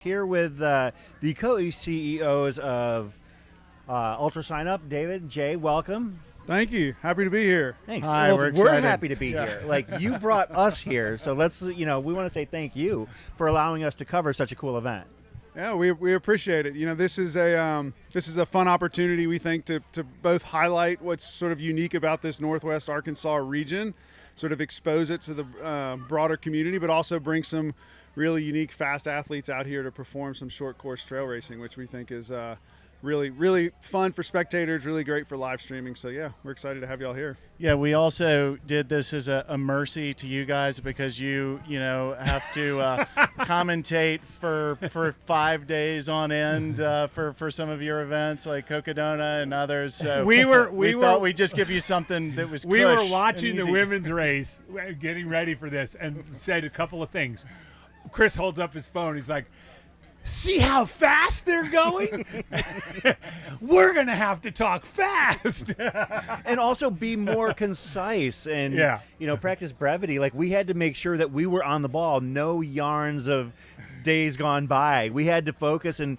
Here with the co-CEOs of UltraSignup, David, Jay, welcome. Thank you. Happy to be here. Thanks. Hi, well, we're excited. happy to be here. Like, you brought us here, so let's, we want to say thank you for allowing us to cover such a cool event. Yeah, we appreciate it. This is a fun opportunity, we think, to both highlight what's sort of unique about this Northwest Arkansas region, sort of expose it to the broader community, but also bring some really unique fast athletes out here to perform some short course trail racing, which we think is really fun for spectators, really great for live streaming. So yeah, we're excited to have y'all here. Yeah, we also did this as a mercy to you guys because you have to commentate for 5 days on end for some of your events like Cocodona and others. So we thought we'd just give you something that was we were watching the women's race, getting ready for this, and said a couple of things. Chris holds up his phone. He's like, see how fast they're going? We're going to have to talk fast. And also be more concise and, practice brevity. Like, we had to make sure that we were on the ball. No yarns of days gone by. We had to focus and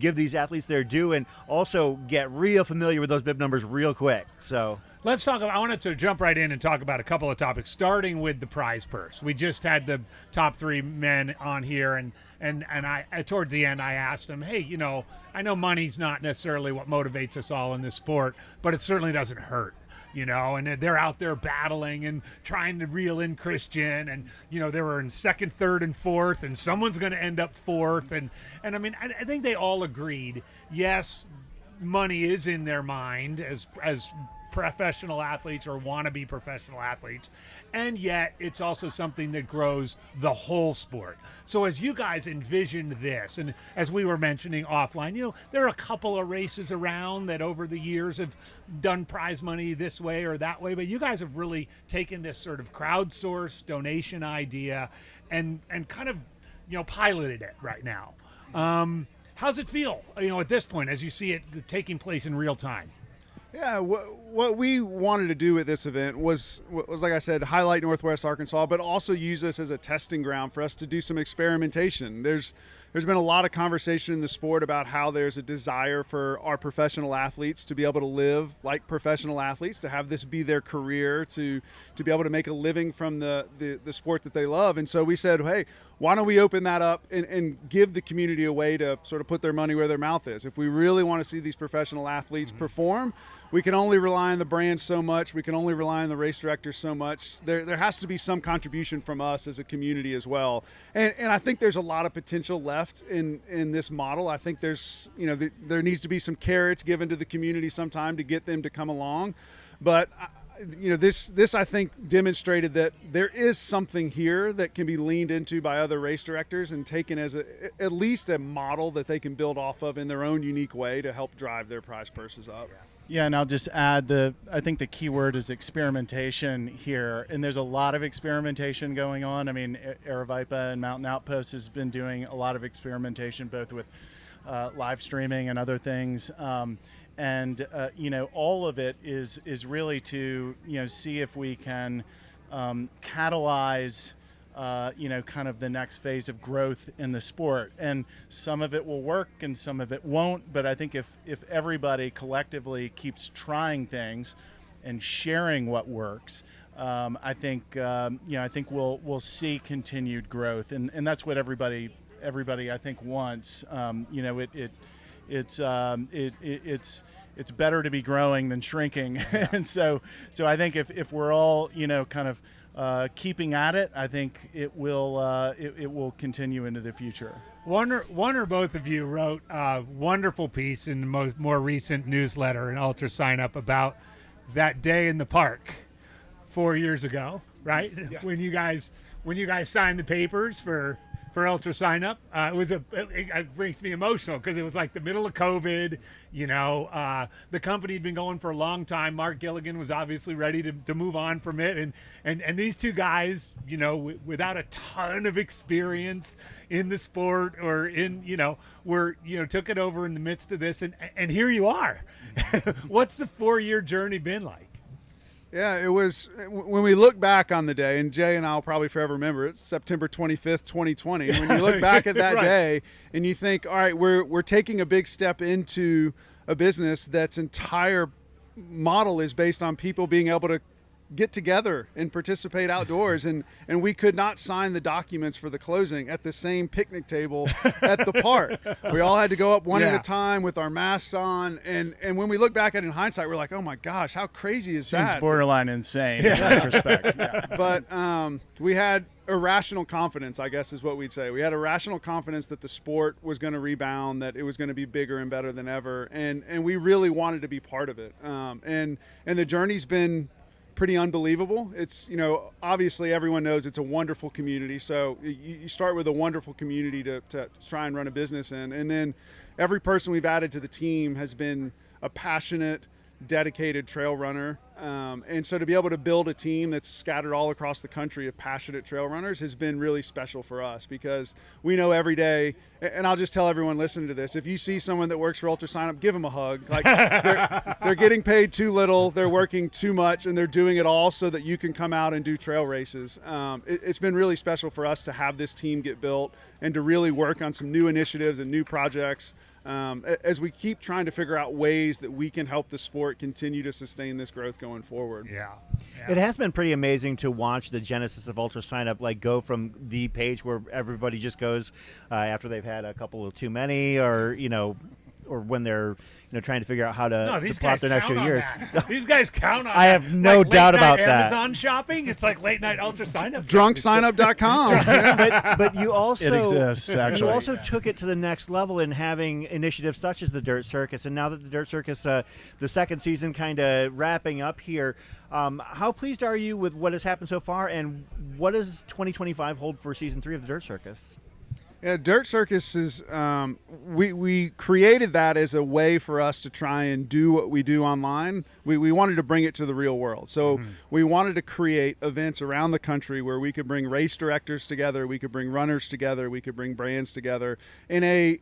give these athletes their due and also get real familiar with those bib numbers real quick. So let's talk about, I wanted to jump right in and talk about a couple of topics, starting with the prize purse. We just had the top three men on here, and I towards the end I asked them, hey, I know money's not necessarily what motivates us all in this sport, but it certainly doesn't hurt. And they're out there battling and trying to reel in Christian, and they were in second, third, and fourth, and someone's going to end up fourth, and I mean, I think they all agreed, yes, money is in their mind as professional athletes or wannabe professional athletes, and yet it's also something that grows the whole sport. So as you guys envisioned this, and as we were mentioning offline, there are a couple of races around that over the years have done prize money this way or that way, but you guys have really taken this sort of crowdsourced donation idea and kind of piloted it right now. How's it feel at this point as you see it taking place in real time? Yeah, what we wanted to do with this event was like I said, highlight Northwest Arkansas, but also use this as a testing ground for us to do some experimentation. There's been a lot of conversation in the sport about how there's a desire for our professional athletes to be able to live like professional athletes, to have this be their career, to be able to make a living from the sport that they love. And so we said, hey, why don't we open that up and give the community a way to sort of put their money where their mouth is? If we really want to see these professional athletes perform, we can only rely on the brand so much. We can only rely on the race directors so much. There has to be some contribution from us as a community as well. And I think there's a lot of potential left in this model. I think there's, there needs to be some carrots given to the community sometime to get them to come along. But this I think demonstrated that there is something here that can be leaned into by other race directors and taken as at least a model that they can build off of in their own unique way to help drive their prize purses up. Yeah, and I'll just add I think the key word is experimentation here, and there's a lot of experimentation going on. I mean, Aravaipa and Mountain Outpost has been doing a lot of experimentation, both with live streaming and other things. And all of it is really to see if we can catalyze kind of the next phase of growth in the sport. And some of it will work and some of it won't. But I think if everybody collectively keeps trying things and sharing what works, I think we'll see continued growth. And that's what everybody I think wants. It's better to be growing than shrinking. And so I think if we're all kind of keeping at it, I think it will continue into the future. One or both of you wrote a wonderful piece in the more recent newsletter in UltraSignup about that day in the park 4 years ago, right? Yeah. When you guys signed the papers for UltraSignup, it brings me emotional because it was like the middle of COVID. The company had been going for a long time. Mark Gilligan was obviously ready to move on from it, and these two guys, without a ton of experience in the sport or took it over in the midst of this, and here you are. What's the 4-year journey been like? Yeah, it was when we look back on the day, and Jay and I'll probably forever remember it, September 25th, 2020. When you look back at that right. day and you think, all right, we're taking a big step into a business that's entire model is based on people being able to get together and participate outdoors, and we could not sign the documents for the closing at the same picnic table at the park. We all had to go up one at a time with our masks on, and when we look back at it in hindsight, we're like, oh my gosh, how crazy is that? Seems borderline insane in retrospect. Yeah. But we had irrational confidence, I guess is what we'd say. We had irrational confidence that the sport was going to rebound, that it was going to be bigger and better than ever, and we really wanted to be part of it. And the journey's been pretty unbelievable. It's, obviously everyone knows it's a wonderful community. So you start with a wonderful community to try and run a business in. And then every person we've added to the team has been a passionate, dedicated trail runner. And so to be able to build a team that's scattered all across the country of passionate trail runners has been really special for us, because we know every day, and I'll just tell everyone listening to this, if you see someone that works for UltraSignup, give them a hug. Like they're getting paid too little, they're working too much, and they're doing it all so that you can come out and do trail races. It's been really special for us to have this team get built and to really work on some new initiatives and new projects. As we keep trying to figure out ways that we can help the sport continue to sustain this growth going forward. Yeah. It has been pretty amazing to watch the genesis of UltraSignup, like go from the page where everybody just goes after they've had a couple of too many, or or when they're trying to figure out how to plot their next few years. These guys count on I have no doubt about that. Amazon shopping, it's like late night UltraSignup. DrunkSignup.com. But you also It exists, actually. You also took it to the next level in having initiatives such as the Dirt Circus, and now that the Dirt Circus, the second season kind of wrapping up here, how pleased are you with what has happened so far, and what does 2025 hold for season 3 of the Dirt Circus? Yeah, Dirt Circus is, we created that as a way for us to try and do what we do online. We wanted to bring it to the real world. So we wanted to create events around the country where we could bring race directors together, we could bring runners together, we could bring brands together in a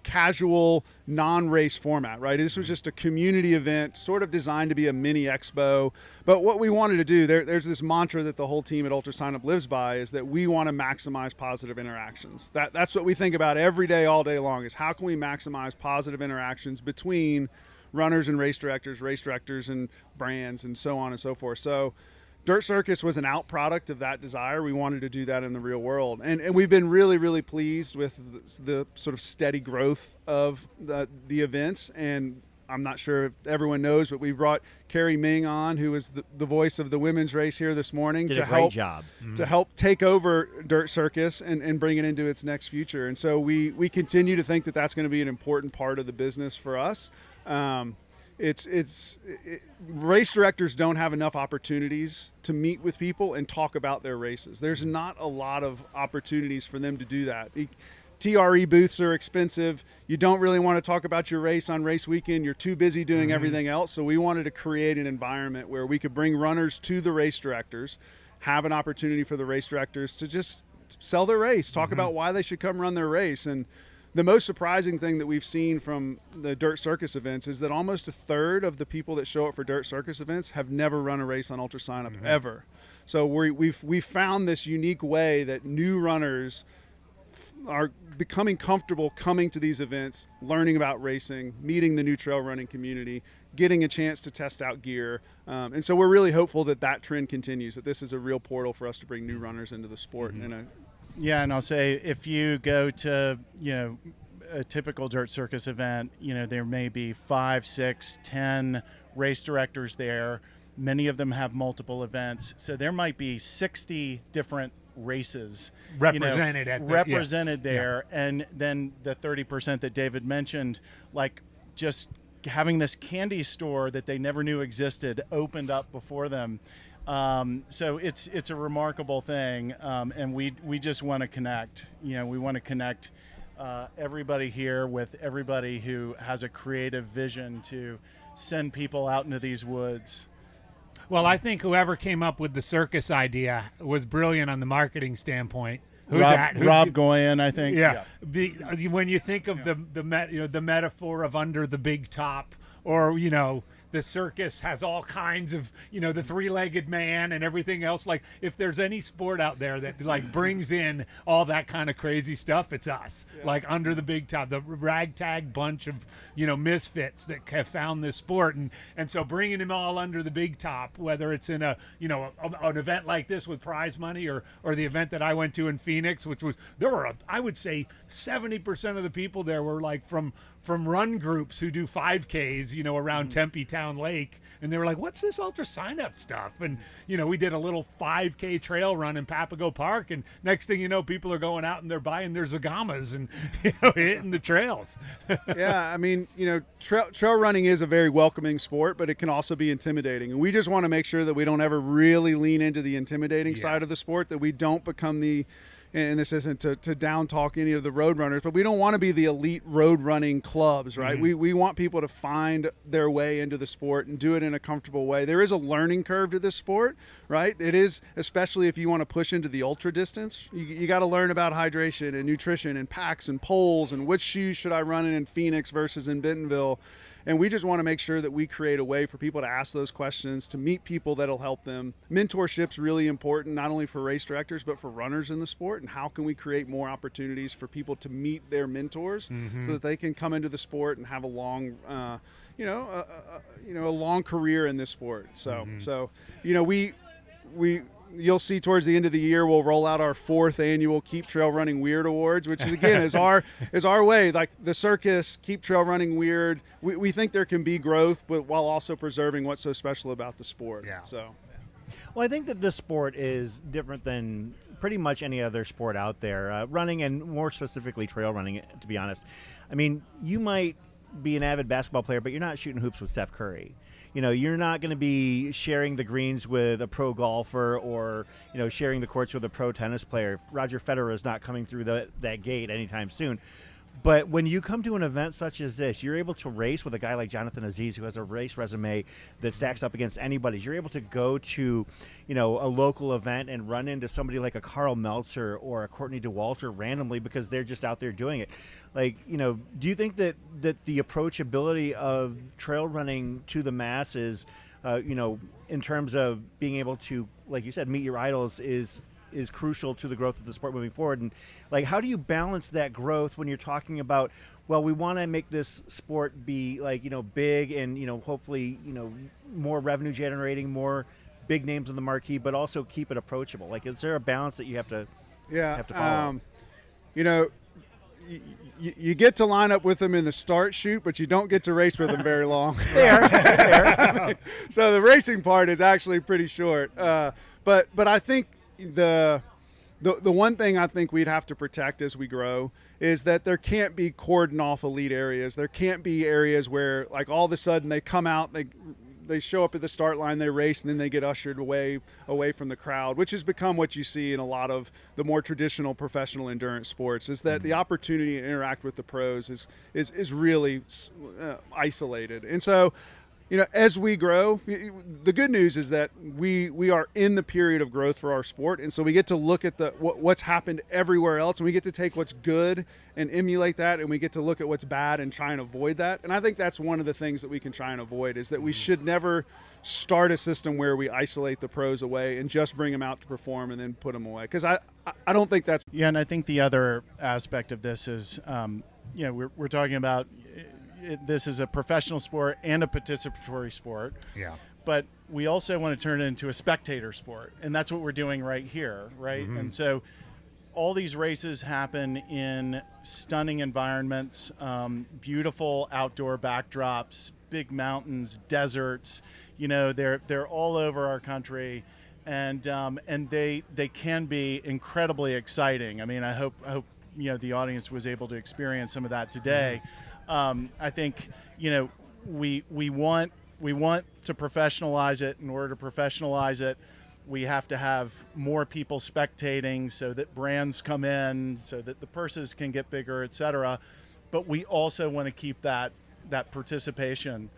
casual, non-race format, right? This was just a community event, sort of designed to be a mini expo. But what we wanted to do, there's this mantra that the whole team at UltraSignup lives by, is that we want to maximize positive interactions. That's what we think about every day, all day long, is how can we maximize positive interactions between runners and race directors and brands, and so on and so forth. So Dirt Circus was an out product of that desire. We wanted to do that in the real world. And we've been really, really pleased with the sort of steady growth of the events. And I'm not sure if everyone knows, but we brought Carrie Ming on, who is the voice of the women's race here this morning, Did a great job. To help take over Dirt Circus and bring it into its next future. And so we continue to think that that's going to be an important part of the business for us. Race directors don't have enough opportunities to meet with people and talk about their races. There's not a lot of opportunities for them to do that. TRE booths are expensive. You don't really want to talk about your race on race weekend. You're too busy doing everything else. So we wanted to create an environment where we could bring runners to the race directors, have an opportunity for the race directors to just sell their race, talk about why they should come run their race. And the most surprising thing that we've seen from the Dirt Circus events is that almost a third of the people that show up for Dirt Circus events have never run a race on UltraSignup ever. So we've found this unique way that new runners are becoming comfortable coming to these events, learning about racing, meeting the new trail running community, getting a chance to test out gear. And so we're really hopeful that that trend continues, that this is a real portal for us to bring new runners into the sport. Yeah, and I'll say, if you go to, a typical Dirt Circus event, there may be 5, 6, 10 race directors there. Many of them have multiple events. So there might be 60 different races represented there. Yeah. And then the 30% that David mentioned, like just having this candy store that they never knew existed opened up before them. So it's a remarkable thing, and we just want to connect. We want to connect everybody here with everybody who has a creative vision to send people out into these woods. Well, I think whoever came up with the circus idea was brilliant on the marketing standpoint. Rob Goyen, I think. Yeah. When you think of the metaphor of under the big top, or the circus has all kinds of, the three-legged man and everything else. Like, if there's any sport out there that like brings in all that kind of crazy stuff, it's us. Yeah. Like under the big top, the ragtag bunch of, misfits that have found this sport. And so bringing them all under the big top, whether it's in an event like this with prize money or the event that I went to in Phoenix, which was, I would say 70% of the people there were like from run groups who do 5Ks, around Tempe Town Lake. And they were like, what's this UltraSignup's stuff? And, we did a little 5K trail run in Papago Park. And next thing you know, people are going out and they're buying their Zagamas and, hitting the trails. Yeah, I mean, trail running is a very welcoming sport, but it can also be intimidating. And we just want to make sure that we don't ever really lean into the intimidating side of the sport, that we don't become and this isn't to down talk any of the road runners, but we don't want to be the elite road running clubs, right? Mm-hmm. We want people to find their way into the sport and do it in a comfortable way. There is a learning curve to this sport, right? It is, especially if you want to push into the ultra distance. You got to learn about hydration and nutrition and packs and poles and which shoes should I run in Phoenix versus in Bentonville. And we just want to make sure that we create a way for people to ask those questions, to meet people that'll help them. Mentorship's really important, not only for race directors, but for runners in the sport. And how can we create more opportunities for people to meet their mentors so that they can come into the sport and have a long, a long career in this sport. So, you'll see towards the end of the year, we'll roll out our 4th annual Keep Trail Running Weird Awards, which again is our way. Like the circus, Keep Trail Running Weird. We think there can be growth, but while also preserving what's so special about the sport. Yeah. So, well, I think that this sport is different than pretty much any other sport out there. Running, and more specifically trail running, to be honest. I mean, you might be an avid basketball player, but you're not shooting hoops with Steph Curry. You're not going to be sharing the greens with a pro golfer or, sharing the courts with a pro tennis player. Roger Federer is not coming through that gate anytime soon. But when you come to an event such as this, you're able to race with a guy like Jonathan Aziz, who has a race resume that stacks up against anybody's. You're able to go to, a local event and run into somebody like a Carl Meltzer or a Courtney DeWalter randomly because they're just out there doing it. Like, do you think that the approachability of trail running to the masses, in terms of being able to, like you said, meet your idols is crucial to the growth of the sport moving forward? And like, how do you balance that growth when you're talking about, well, we want to make this sport be like, big and, hopefully, more revenue generating, more big names on the marquee, but also keep it approachable? Like, is there a balance that you have to follow? You get to line up with them in the start shoot, but you don't get to race with them very long. Fair. So the racing part is actually pretty short. But I think the one thing I think we'd have to protect as we grow is that there can't be cordon off elite areas. There can't be areas where, like, all of a sudden they come out, they show up at the start line, they race, and then they get ushered away from the crowd, which has become what you see in a lot of the more traditional professional endurance sports, is that the opportunity to interact with the pros is really isolated. And so, as we grow, the good news is that we are in the period of growth for our sport, and so we get to look at what's happened everywhere else, and we get to take what's good and emulate that, and we get to look at what's bad and try and avoid that. And I think that's one of the things that we can try and avoid, is that we should never start a system where we isolate the pros away and just bring them out to perform and then put them away, because I don't think that's... Yeah, and I think the other aspect of this is, we're talking about... This is a professional sport and a participatory sport. Yeah. But we also want to turn it into a spectator sport. And that's what we're doing right here, right? Mm-hmm. And so all these races happen in stunning environments, beautiful outdoor backdrops, big mountains, deserts. They're all over our country. And they can be incredibly exciting. I mean, I hope the audience was able to experience some of that today. Mm-hmm. I think, we want to professionalize it. In order to professionalize it, we have to have more people spectating so that brands come in, so that the purses can get bigger, et cetera. But we also want to keep that participation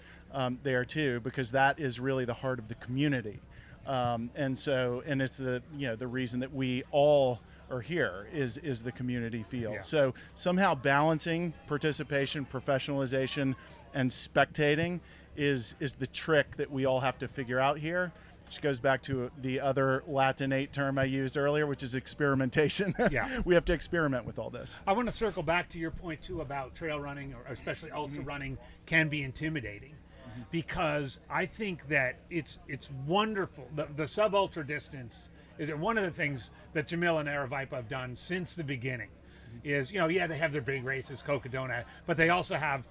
there too, because that is really the heart of the community. And it's the reason that we all are here is the community feel. Yeah. So somehow balancing participation, professionalization, and spectating is the trick that we all have to figure out here, which goes back to the other Latinate term I used earlier, which is experimentation. Yeah. We have to experiment with all this. I want to circle back to your point, too, about trail running, or especially ultra running, can be intimidating. Because I think that it's wonderful. The sub-ultra distance is one of the things that Jamil and Aravipa have done since the beginning. Is, yeah, they have their big races, Cocodona, but they also have,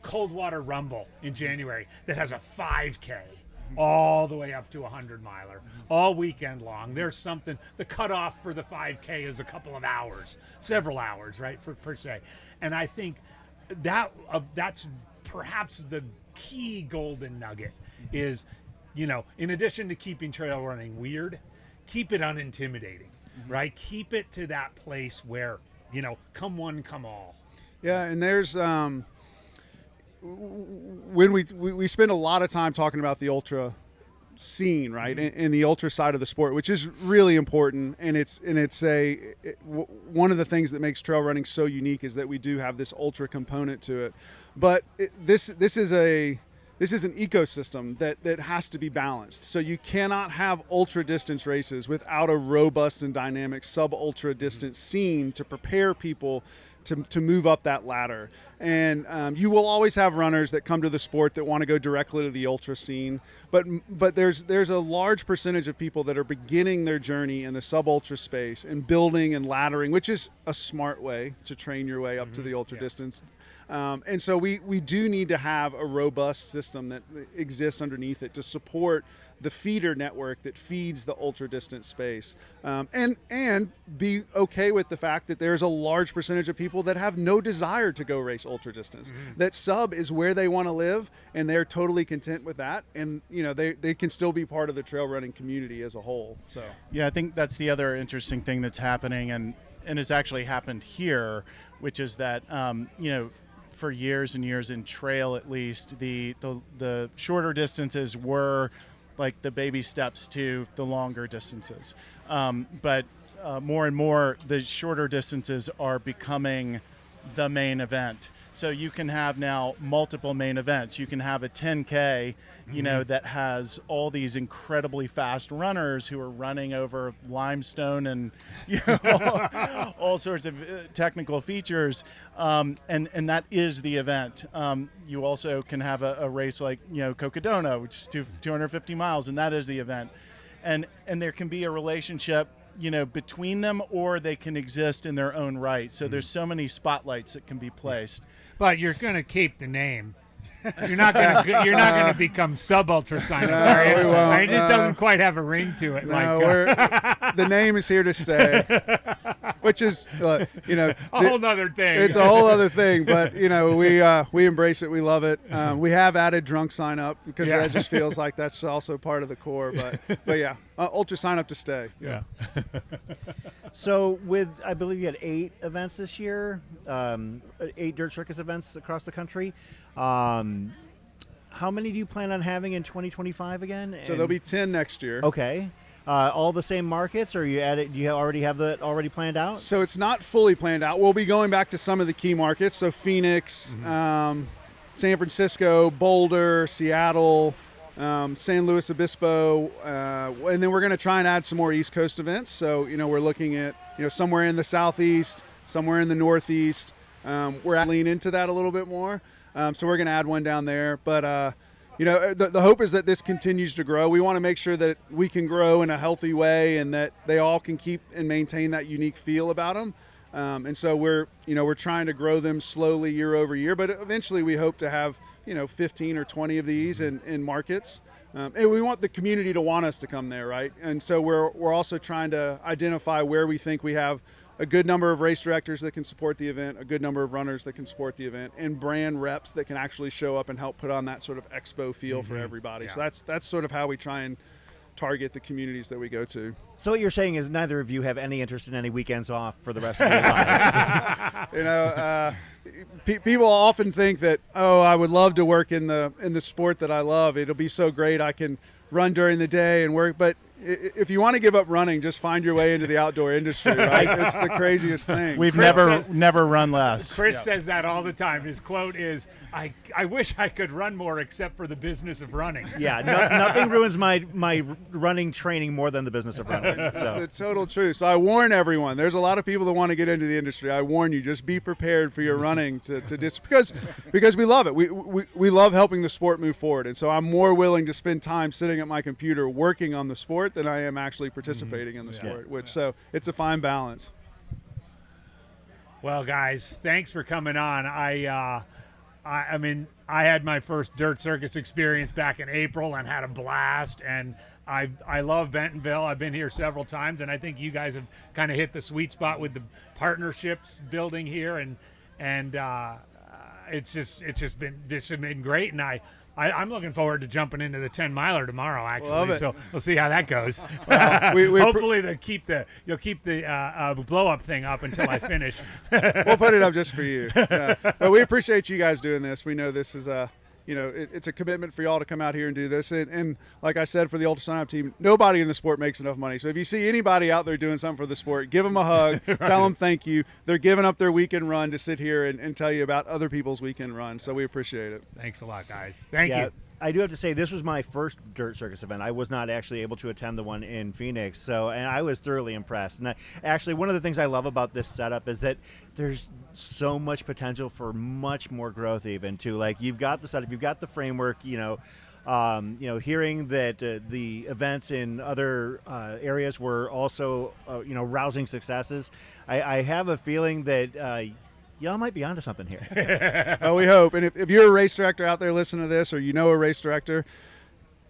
Coldwater Rumble in January that has a 5K all the way up to a 100-miler, all weekend long. There's something, the cutoff for the 5K is a couple of hours, several hours, right, per se. And I think that's perhaps the key golden nugget is, in addition to keeping trail running weird, keep it unintimidating, right? Keep it to that place where, come one, come all. Yeah, and there's when we spend a lot of time talking about the ultra scene, right, and the ultra side of the sport, which is really important, and one of the things that makes trail running so unique is that we do have this ultra component to it. But this is an ecosystem that has to be balanced. So you cannot have ultra distance races without a robust and dynamic sub ultra distance scene to prepare people to move up that ladder. And you will always have runners that come to the sport that want to go directly to the ultra scene, but there's a large percentage of people that are beginning their journey in the sub ultra space and building and laddering, which is a smart way to train your way up to the ultra distance. And so we do need to have a robust system that exists underneath it to support the feeder network that feeds the ultra distance space, and be okay with the fact that there's a large percentage of people that have no desire to go race ultra distance. That sub is where they want to live, and they're totally content with that, and they can still be part of the trail running community as a whole. So yeah, I think that's the other interesting thing that's happening, and it's actually happened here, which is that for years and years in trail, at least, the shorter distances were like the baby steps to the longer distances. But more and more, the shorter distances are becoming the main event. So you can have now multiple main events. You can have a 10K, that has all these incredibly fast runners who are running over limestone and all sorts of technical features, and that is the event. You also can have a race like Cocodona, which is 250 miles, and that is the event. And there can be a relationship between them, or they can exist in their own right. So there's so many spotlights that can be placed. But you're going to keep the name. You're not going to become sub UltraSignup's, are you? We won't. It doesn't quite have a ring to it. The name is here to stay, which is a whole other thing. It's a whole other thing, but we embrace it. We love it. We have added drunk sign up because that just feels like that's also part of the core. But yeah, ultra sign up to stay. Yeah. So I believe you had 8 events this year, 8 Dirt Circus events across the country. How many do you plan on having in 2025 again? So there'll be 10 next year. Okay. All the same markets, or do you already have that already planned out? So it's not fully planned out. We'll be going back to some of the key markets. So Phoenix, San Francisco, Boulder, Seattle, San Luis Obispo, and then we're going to try and add some more East Coast events. So, we're looking at, somewhere in the Southeast, somewhere in the Northeast. We're leaning into that a little bit more. So we're going to add one down there. But, the hope is that this continues to grow. We want to make sure that we can grow in a healthy way and that they all can keep and maintain that unique feel about them. And so we're trying to grow them slowly year over year. But eventually we hope to have, 15 or 20 of these in markets. And we want the community to want us to come there, right? And so we're also trying to identify where we think we have a good number of race directors that can support the event, a good number of runners that can support the event, and brand reps that can actually show up and help put on that sort of expo feel for everybody. Yeah. So that's sort of how we try and target the communities that we go to. So what you're saying is neither of you have any interest in any weekends off for the rest of your lives. People often think that, I would love to work in the sport that I love. It'll be so great. I can run during the day and work, but if you want to give up running, just find your way into the outdoor industry, right? It's the craziest thing. We've Chris never run less. Chris says that all the time. His quote is, I wish I could run more except for the business of running. Yeah, nothing ruins my running training more than the business of running. That's So. the total truth. So I warn everyone. There's a lot of people that want to get into the industry. I warn you, just be prepared for your running because we love it. We love helping the sport move forward, and so I'm more willing to spend time sitting at my computer working on the sport than I am actually participating in the sport. So it's a fine balance. Well, guys, thanks for coming on. I mean, I had my first Dirt Circus experience back in April and had a blast, and I love Bentonville. I've been here several times, and I think you guys have kind of hit the sweet spot with the partnerships building here, and it's just been great, and I'm looking forward to jumping into the 10-miler tomorrow, actually. Love it. So we'll see how that goes. Well, Hopefully you'll keep the blow up thing up until I finish. We'll put it up just for you. Yeah. But we appreciate you guys doing this. We know this is it's a commitment for y'all to come out here and do this. And like I said, for the UltraSignup's team, nobody in the sport makes enough money. So if you see anybody out there doing something for the sport, give them a hug, tell them thank you. They're giving up their weekend run to sit here and tell you about other people's weekend run. So we appreciate it. Thanks a lot, guys. Thank you. I do have to say, this was my first Dirt Circus event. I was not actually able to attend the one in Phoenix, and I was thoroughly impressed. And actually, one of the things I love about this setup is that there's so much potential for much more growth. Even too, like, you've got the setup, you've got the framework. Hearing that the events in other areas were also rousing successes. I have a feeling that. Y'all might be onto something here. We hope. And if you're a race director out there listening to this, or you know a race director,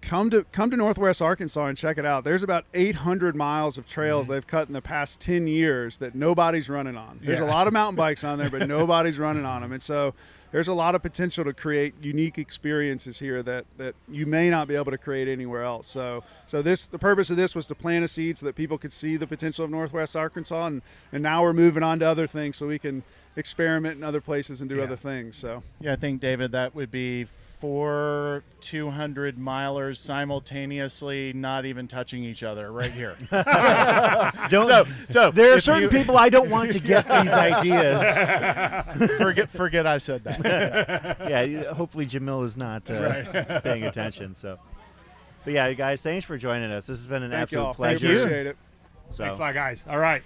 come to Northwest Arkansas and check it out. There's about 800 miles of trails they've cut in the past 10 years that nobody's running on. There's a lot of mountain bikes on there, but nobody's running on them. And so there's a lot of potential to create unique experiences here that you may not be able to create anywhere else. So the purpose of this was to plant a seed so that people could see the potential of Northwest Arkansas, and now we're moving on to other things so we can experiment in other places and do other things. So yeah, I think, David, that would be 4 200 milers simultaneously, not even touching each other, right here. So there are certain people I don't want to get these ideas. Forget I said that. Yeah, hopefully Jamil is not paying attention. So, but yeah, guys, thanks for joining us. This has been an absolute pleasure. Appreciate it. So. Thanks a lot, guys. All right.